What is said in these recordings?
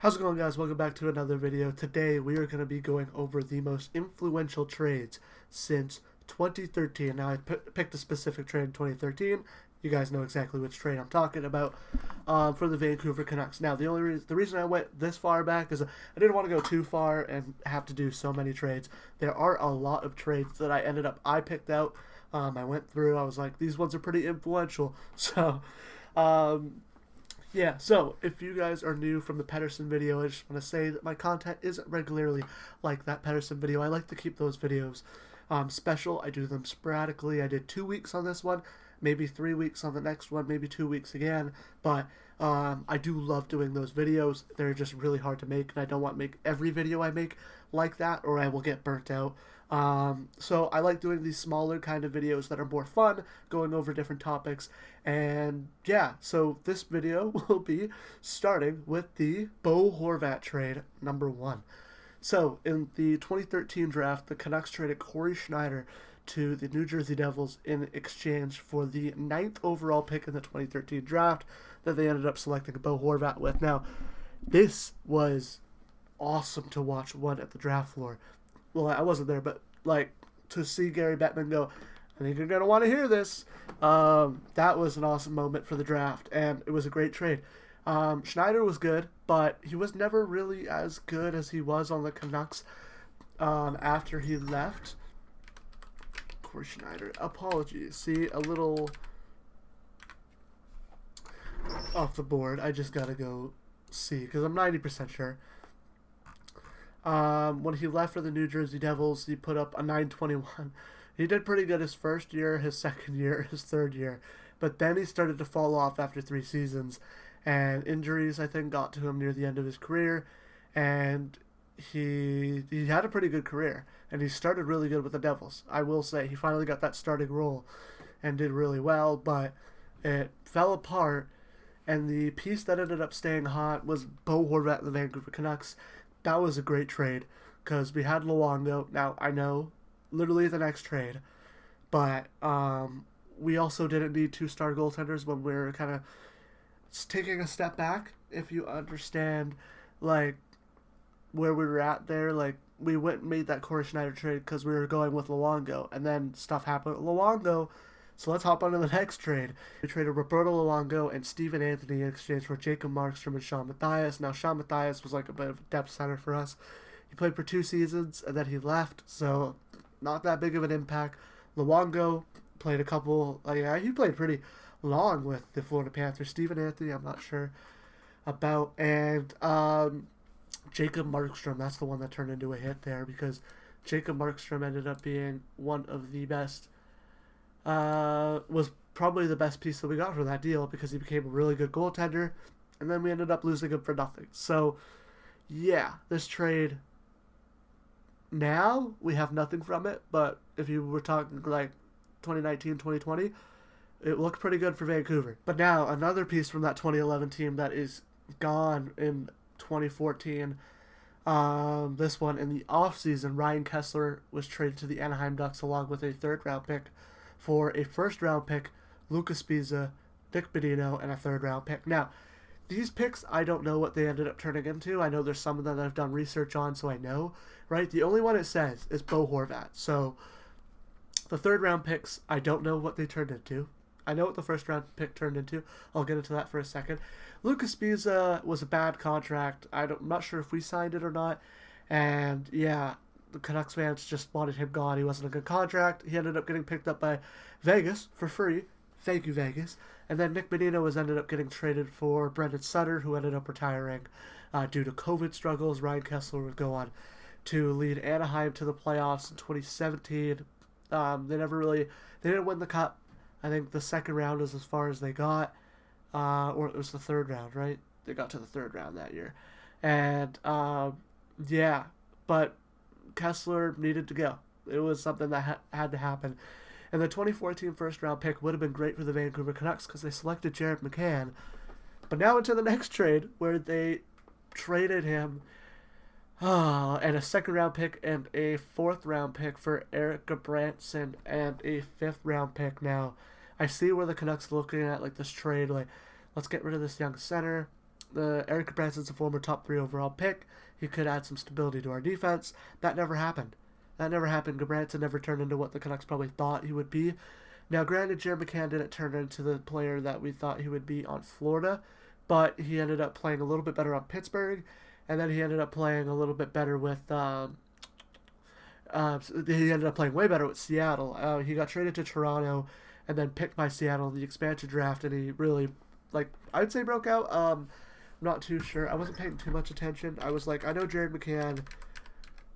How's it going, guys? Welcome back to another video. Today we are going to be going over the most influential trades since 2013. Now I picked a specific trade in 2013. You guys know exactly which trade I'm talking about, for the Vancouver Canucks. Now the reason I went this far back is I didn't want to go too far and have to do so many trades. There are a lot of trades that I picked out. I went through. I was like, these ones are pretty influential. So. Yeah, so if you guys are new from the Pedersen video, I just want to say that my content isn't regularly like that Pedersen video. I like to keep those videos special. I do them sporadically. I did 2 weeks on this one, maybe 3 weeks on the next one, maybe 2 weeks again. But I do love doing those videos. They're just really hard to make, and I don't want to make every video I make like that, or I will get burnt out. So I like doing these smaller kind of videos that are more fun, going over different topics. And yeah, so this video will be starting with the Bo Horvat trade number 1. So in the 2013 draft, the Canucks traded Corey Schneider to the New Jersey Devils in exchange for the 9th overall pick in the 2013 draft that they ended up selecting Bo Horvat with. Now, this was awesome to watch one at the draft floor. Well, I wasn't there, but like to see Gary Bettman go, I think you're going to want to hear this. That was an awesome moment for the draft, and it was a great trade. Schneider was good, but he was never really as good as he was on the Canucks after he left. Corey Schneider, apologies. See, a little off the board. I just got to go see, because I'm 90% sure. When he left for the New Jersey Devils, he put up a .921. He did pretty good his first year, his second year, his third year. But then he started to fall off after 3 seasons. And injuries, I think, got to him near the end of his career. And he had a pretty good career. And he started really good with the Devils. I will say, he finally got that starting role and did really well. But it fell apart. And the piece that ended up staying hot was Bo Horvat and the Vancouver Canucks. That was a great trade because we had Luongo. Now, I know, literally the next trade, but we also didn't need 2-star goaltenders when we were kind of taking a step back, if you understand, like, where we were at there. Like, we went and made that Corey Schneider trade because we were going with Luongo, and then stuff happened with Luongo. So let's hop on to the next trade. We traded Roberto Luongo and Steven Anthony in exchange for Jacob Markstrom and Sean Matthias. Now, Sean Matthias was like a bit of a depth center for us. He played for 2 seasons, and then he left, so not that big of an impact. Luongo played a couple, he played pretty long with the Florida Panthers. Steven Anthony, I'm not sure about. And Jacob Markstrom, that's the one that turned into a hit there, because Jacob Markstrom ended up being one of the best, was probably the best piece that we got for that deal, because he became a really good goaltender, and then we ended up losing him for nothing. So, yeah, this trade, now we have nothing from it, but if you were talking like 2019, 2020, it looked pretty good for Vancouver. But now, another piece from that 2011 team that is gone in 2014, this one in the offseason, Ryan Kessler was traded to the Anaheim Ducks along with a 3rd-round pick for a 1st-round pick, Lucas Pizza, Nick Bonino, and a 3rd-round pick. Now, these picks, I don't know what they ended up turning into. I know there's some of them that I've done research on, so I know, right? The only one it says is Bo Horvat. So, the 3rd-round picks, I don't know what they turned into. I know what the 1st-round pick turned into. I'll get into that for a second. Lucas Pizza was a bad contract. I'm not sure if we signed it or not. And, yeah, the Canucks fans just wanted him gone. He wasn't a good contract. He ended up getting picked up by Vegas for free. Thank you, Vegas. And then Nick Bonino ended up getting traded for Brendan Sutter, who ended up retiring due to COVID struggles. Ryan Kessler would go on to lead Anaheim to the playoffs in 2017. They didn't win the cup. I think the 2nd round is as far as they got, or it was the 3rd round, right? They got to the 3rd round that year. And, yeah, but Kessler needed to go. It was something that had to happen. And the 2014 1st-round pick would have been great for the Vancouver Canucks because they selected Jared McCann. But now into the next trade where they traded him and a 2nd-round pick and a 4th-round pick for Eric Branson and a 5th-round pick. Now, I see where the Canucks looking at like this trade, like, let's get rid of this young center. Eric Branson's a former top 3 overall pick. He could add some stability to our defense. That never happened. Gudbranson never turned into what the Canucks probably thought he would be. Now, granted, Jared McCann didn't turn into the player that we thought he would be on Florida, but he ended up playing a little bit better on Pittsburgh, and then he ended up playing a little bit better with he ended up playing way better with Seattle. He got traded to Toronto and then picked by Seattle in the expansion draft, and he really, I'd say broke out. I'm not too sure. I wasn't paying too much attention. I was like, I know Jared McCann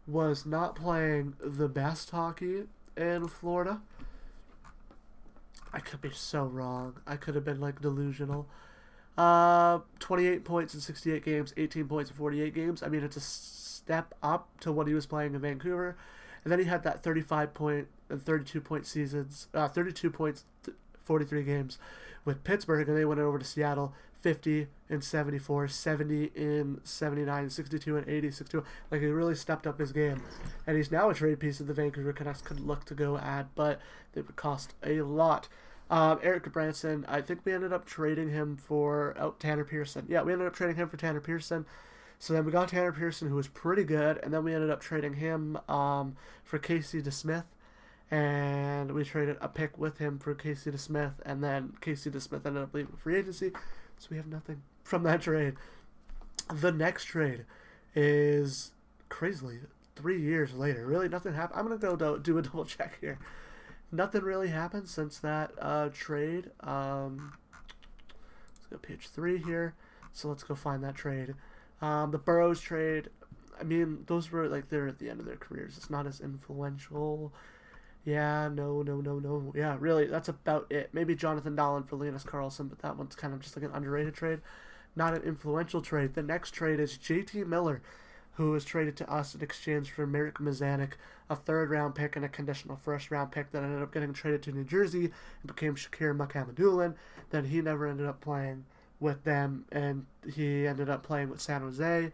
was not playing the best hockey in Florida. I could be so wrong. I could have been, delusional. 28 points in 68 games, 18 points in 48 games. I mean, it's a step up to what he was playing in Vancouver. And then he had that 35 point and 32 point seasons, 32 points, 43 games with Pittsburgh, and they went over to Seattle, 50 in 74, 70 in 79, 62 and 80, 62. He really stepped up his game. And he's now a trade piece that the Vancouver Canucks could look to go add, but they would cost a lot. Eric Branson, I think we ended up trading him for Tanner Pearson. Yeah, we ended up trading him for Tanner Pearson. So then we got Tanner Pearson, who was pretty good, and then we ended up trading him for Casey DeSmith, and we traded a pick with him for Casey DeSmith, and then Casey DeSmith ended up leaving free agency, so we have nothing from that trade. The next trade is, crazily, 3 years later. Really, nothing happened. I'm going to go do a double check here. Nothing really happened since that trade. Let's go page 3 here. So let's go find that trade. The Burrows trade, I mean, those were, they're at the end of their careers. It's not as influential. Yeah, no. Yeah, really, that's about it. Maybe Jonathan Dahlen for Linus Karlsson, but that one's kind of just an underrated trade. Not an influential trade. The next trade is JT Miller, who was traded to us in exchange for Marek Mazanik, a third-round pick and a conditional first-round pick that ended up getting traded to New Jersey and became Shakir Mukhamadullin. Then he never ended up playing with them, and he ended up playing with San Jose.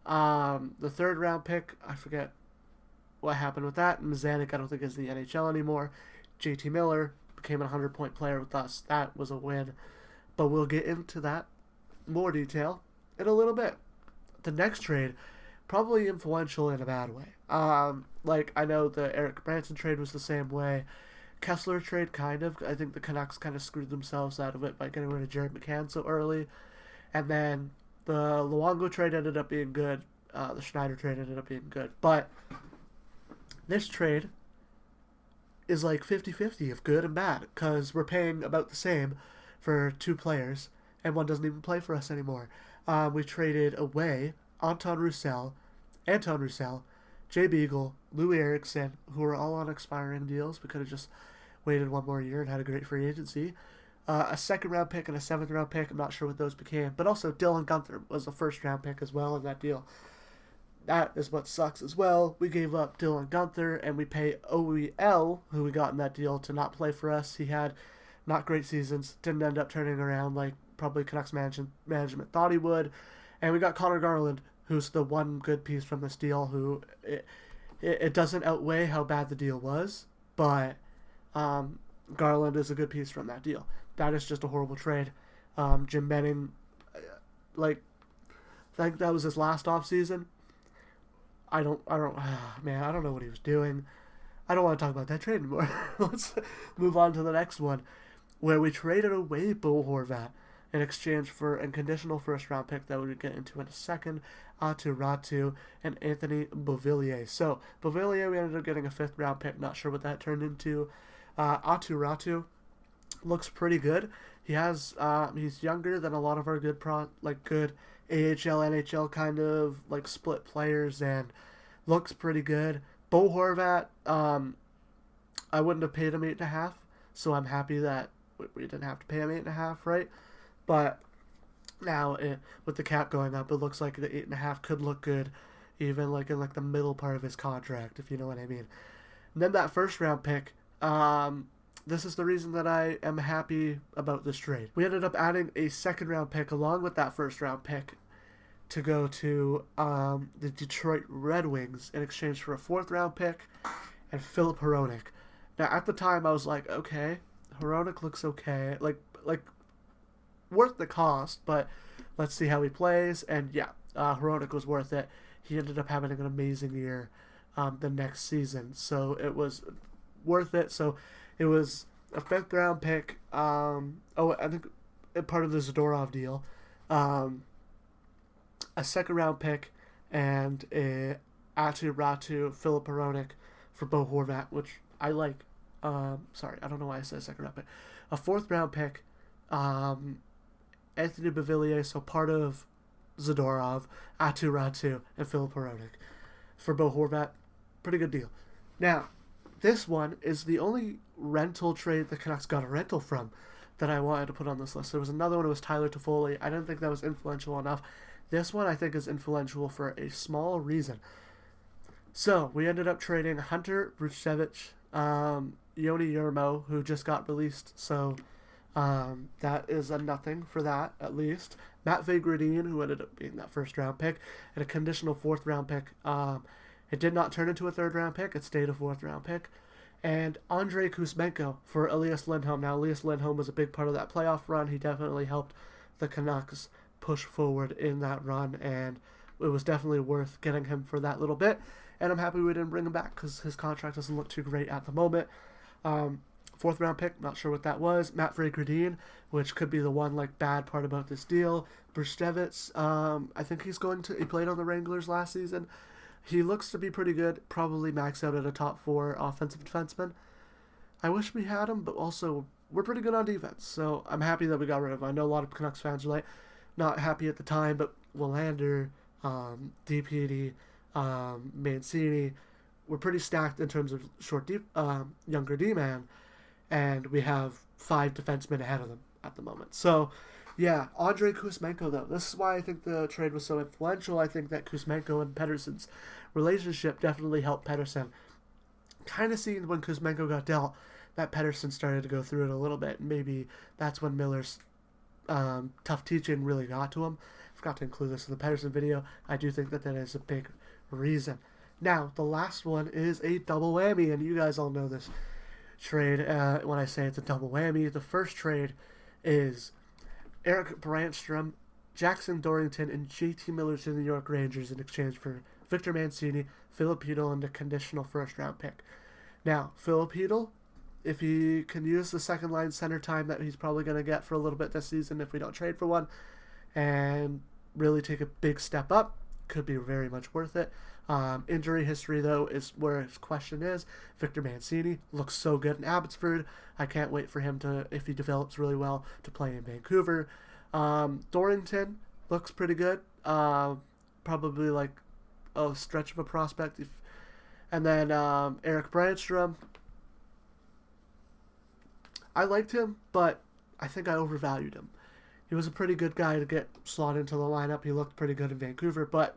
The third-round pick, I forget what happened with that. Mazanik, I don't think, is in the NHL anymore. JT Miller became a 100-point player with us. That was a win. But we'll get into that more detail in a little bit. The next trade, probably influential in a bad way. I know the Eric Branson trade was the same way. Kessler trade, kind of. I think the Canucks kind of screwed themselves out of it by getting rid of Jared McCann so early. And then the Luongo trade ended up being good. The Schneider trade ended up being good. But this trade is 50-50 of good and bad, because we're paying about the same for 2 players, and one doesn't even play for us anymore. We traded away Anton Roussel, Jay Beagle, Louis Eriksson, who are all on expiring deals. We could have just waited one more year and had a great free agency. A second-round pick and a seventh-round pick. I'm not sure what those became. But also, Dylan Guenther was a first-round pick as well in that deal. That is what sucks as well. We gave up Dylan Guenther, and we pay OEL, who we got in that deal, to not play for us. He had not great seasons. Didn't end up turning around like probably Canucks management thought he would. And we got Connor Garland, who's the one good piece from this deal, who it doesn't outweigh how bad the deal was, but Garland is a good piece from that deal. That is just a horrible trade. Jim Benning, I think that was his last offseason. I don't know what he was doing. I don't want to talk about that trade anymore. Let's move on to the next one, where we traded away Bo Horvat in exchange for a conditional first-round pick that we would get into in a second, Aatu Ratu and Anthony Beauvillier. So, Beauvillier, we ended up getting a 5th-round pick. Not sure what that turned into. Aatu Ratu looks pretty good. He's younger than a lot of our good good AHL, NHL kind of split players, and looks pretty good. Bo Horvat, I wouldn't have paid him 8.5, so I'm happy that we didn't have to pay him 8.5, right? But now, with the cap going up, it looks like the 8.5 could look good, even in the middle part of his contract, if you know what I mean. And then that first-round pick, this is the reason that I am happy about this trade. We ended up adding a second-round pick along with that first-round pick to go to the Detroit Red Wings in exchange for a 4th-round pick and Philip Hronek. Now, at the time, I was like, okay, Hronek looks okay. Worth the cost, but let's see how he plays. And yeah, Hronek was worth it. He ended up having an amazing year the next season, so it was worth it. So it was a 5th round pick. I think part of the Zadorov deal, a 2nd round pick, and a Atu Ratu Filip Hronek for Bo Horvat, which I like. Sorry, I don't know why I said 2nd round pick. A 4th round pick, Anthony Beauvillier, so part of Zadorov, Atu Ratu, and Filip Hronek for Bo Horvat. Pretty good deal. Now, this one is the only rental trade the Canucks got a rental from that I wanted to put on this list. There was another one, it was Tyler Toffoli. I didn't think that was influential enough. This one I think is influential for a small reason. So, we ended up trading Hunter Bruchevich, Yoni Yermo, who just got released, so that is a nothing for that, at least. Matt Vagradine, who ended up being that 1st round pick, and a conditional 4th round pick. It did not turn into a 3rd round pick, it stayed a 4th round pick. And Andrei Kuzmenko for Elias Lindholm. Now, Elias Lindholm was a big part of that playoff run. He definitely helped the Canucks push forward in that run, and it was definitely worth getting him for that little bit. And I'm happy we didn't bring him back because his contract doesn't look too great at the moment. 4th round pick, not sure what that was. Matt Vagradine, which could be the one bad part about this deal. Bruchevich, I think he played on the Wranglers last season. He looks to be pretty good, probably max out at a top 4 offensive defenseman. I wish we had him, but also we're pretty good on defense, so I'm happy that we got rid of him. I know a lot of Canucks fans were not happy at the time, but Willander, DPD, Mancini, we're pretty stacked in terms of younger D-man, and we have 5 defensemen ahead of them at the moment. So, yeah, Andrei Kuzmenko, though. This is why I think the trade was so influential. I think that Kuzmenko and Pettersson's relationship definitely helped Pettersson. Kind of seen when Kuzmenko got dealt that Pettersson started to go through it a little bit. Maybe that's when Miller's tough teaching really got to him. I forgot to include this in the Pettersson video. I do think that is a big reason. Now, the last one is a double whammy, and you guys all know this trade when I say it's a double whammy. The first trade is Eric Brandstrom, Jackson Dorrington, and JT Miller to the New York Rangers in exchange for Victor Mancini, Filip Chytil, and a conditional 1st round pick. Now, Filip Chytil, if he can use the 2nd line center time that he's probably going to get for a little bit this season if we don't trade for one, and really take a big step up, could be very much worth it. Injury history, though, is where his question is. Victor Mancini looks so good in Abbotsford. I can't wait for him to, if he develops really well, to play in Vancouver. Dorrington looks pretty good. Probably a stretch of a prospect. And then Eric Brandstrom. I liked him, but I think I overvalued him. He was a pretty good guy to get slotted into the lineup. He looked pretty good in Vancouver, but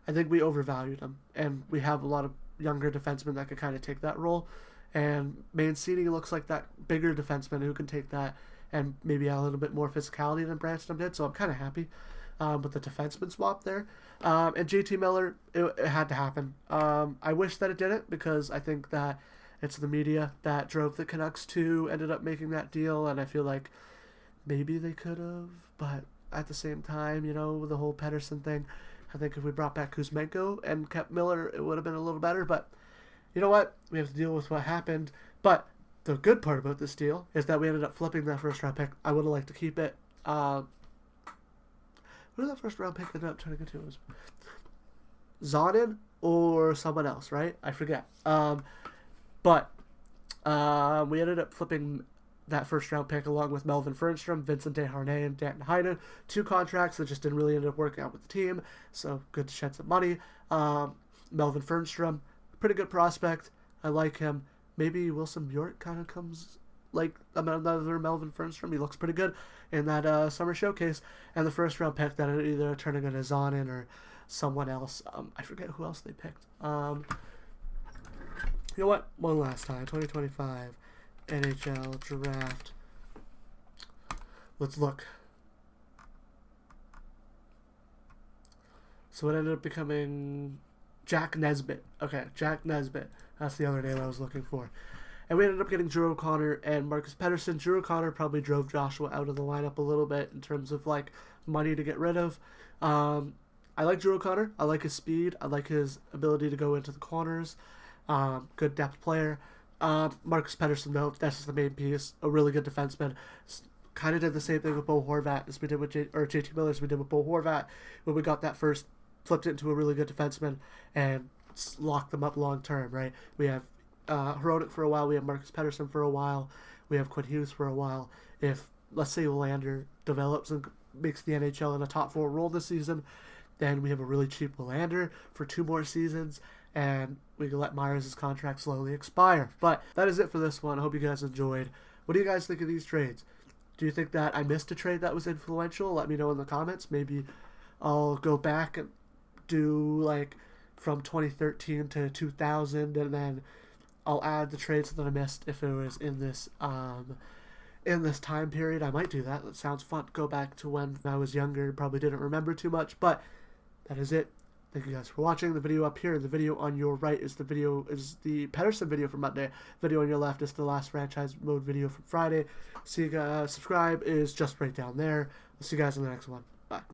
I think we overvalued him, and we have a lot of younger defensemen that could kind of take that role, and Mancini looks like that bigger defenseman who can take that and maybe add a little bit more physicality than Brandstrom did, so I'm kind of happy with the defenseman swap there. And JT Miller, it had to happen. I wish that it didn't, because I think that it's the media that drove the Canucks to ended up making that deal, and I feel like maybe they could have, but at the same time, with the whole Pettersson thing, I think if we brought back Kuzmenko and kept Miller, it would have been a little better. But you know what? We have to deal with what happened. But the good part about this deal is that we ended up flipping that 1st round pick. I would have liked to keep it. Who did that 1st round pick end up turning into? It was Zonin or someone else, right? I forget. But we ended up flipping that 1st round pick along with Melvin Fernstrom, Vincent Desharnais, and Danton Heinen. 2 contracts that just didn't really end up working out with the team, so good to shed some money. Melvin Fernstrom, pretty good prospect. I like him. Maybe Wilson Bjork kind of comes like another Melvin Fernstrom. He looks pretty good in that summer showcase. And the 1st round pick that either turning into Zonin or someone else. I forget who else they picked. You know what? One last time. 2025 NHL draft. Let's look. So it ended up becoming Jack Nesbitt. Okay, Jack Nesbitt. That's the other name I was looking for. And we ended up getting Drew O'Connor and Marcus Pettersson. Drew O'Connor probably drove Joshua out of the lineup a little bit in terms of money to get rid of. I like Drew O'Connor. I like his speed. I like his ability to go into the corners. Good depth player. Marcus Pettersson, though, that's just the main piece. A really good defenseman. Kind of did the same thing with Bo Horvat as we did with JT Miller as we did with Bo Horvat when we got that first, flipped it into a really good defenseman and locked them up long term, right? We have Hronik for a while. We have Marcus Pettersson for a while. We have Quinn Hughes for a while. If, let's say, Willander develops and makes the NHL in a top 4 role this season, then we have a really cheap Willander for 2 more seasons, and we can let Myers' contract slowly expire. But that is it for this one. I hope you guys enjoyed. What do you guys think of these trades? Do you think that I missed a trade that was influential? Let me know in the comments. Maybe I'll go back and do like from 2013 to 2000, and then I'll add the trades that I missed if it was in this time period. I might do that. That sounds fun. Go back to when I was younger. Probably didn't remember too much, but that is it. Thank you guys for watching. The video up here, the video on your right is the Pettersson video from Monday. Video on your left is the last franchise mode video from Friday. See you guys. Subscribe is just right down there. I'll see you guys in the next one.